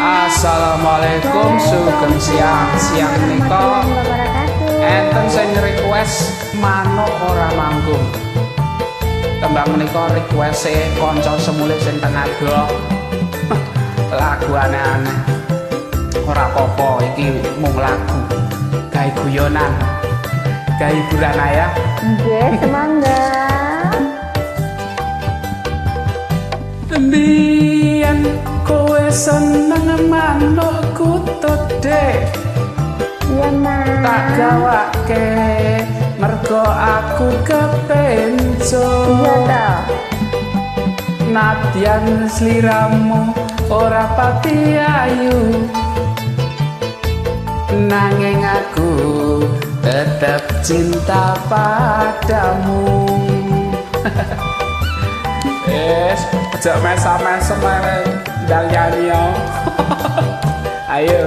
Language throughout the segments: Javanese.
Assalamualaikum, sugeng siang menika. Enten sing request manuk ora manggung. Tembang menika request kanca semule sing tenaga. Lagu aneh-aneh. Ora apa-apa, iki mung lagu. Gawe guyonan. Gawe hiburan ya. Nggih, semangga. Mbiyen kowe seneng manuk kutut dek. Iya, Mas. Tak gawake mergo aku kepenco. Iya ta. Nadyan sliramu ora pati ayu, nanging aku tetap cinta padamu. Aja mesam-mesem ae ndang nyanyi yo. Ayo.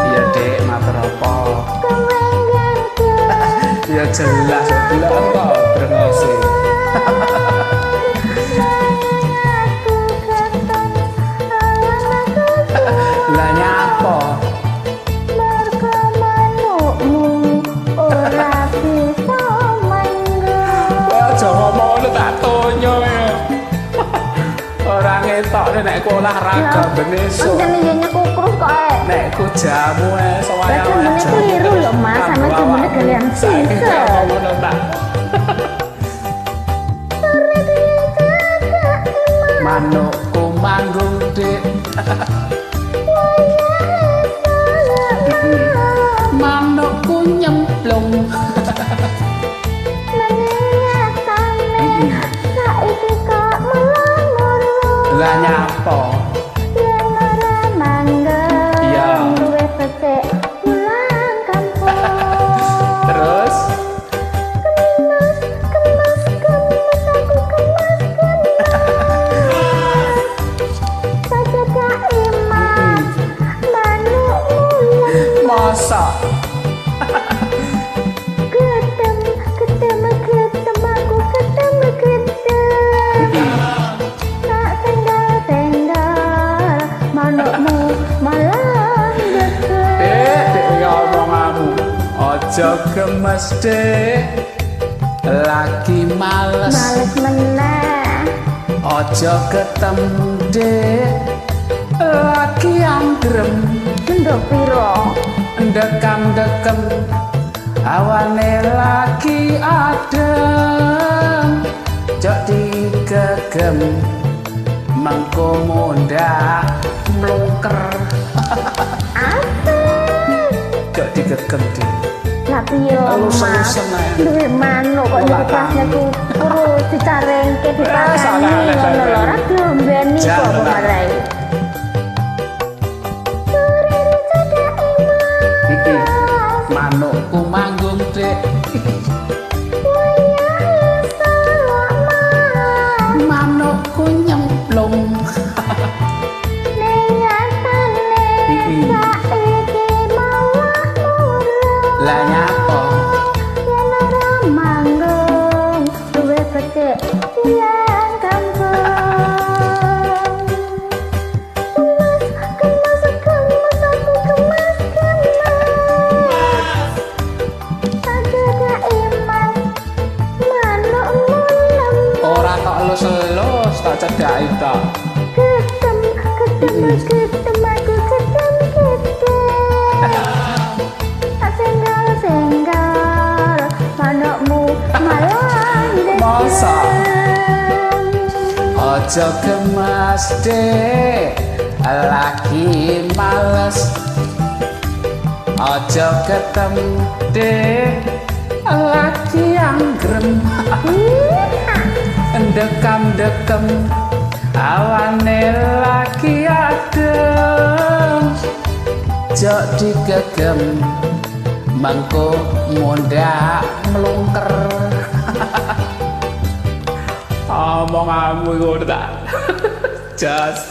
Iya dek, matur apa? Ya jelas, delok kok brengose. Lah nyapa? Mergo manukmu ora bisa manggung. Aja ngomong lu tak tonyo ya. Ora ngetokne nek ku olahraga beneso. Jenenge kukrus kok Nek ku jamu sewaya Berarti meneh keliru lho Mas, sama jamune galian sisa. Ngono tak. Manukku manggung dik. Manukku nyemplung. Saiki kok melamur. Lah nyapa? Yen ora manggung. Iya. Duwe becik pulang kampung. Terus Kemas aku saja gak iman manukmu masa gedem aku gedem tak tinggal manukmu malah dek gedem ngomonganmu aja gemes dek lagi males meneh aja ketemu dek lagi anggrem ndok piro ndekam-ndekem awane lagi adem jok digegem mengko mundak mlungker asik jok digegem dek. lah piye Elus-elusen ae. duwe manuk kok Olah jadi pasnya ku terus dicarengke salah, diparani ngono lho ora diombeni kok Jangan, apa Mbak. marai Manukku manggung dek. Manukku nyemplung. Lah nyapa? Ora tok elus-elus tak cedhaki tok. Masa? Aja gemas dek lagi males. Aja ketemu dek lagi anggrem. Ndekam-ndekem awane lagi adem jok digegem mengko mundak mlungker. Omonganmu iku tak jas.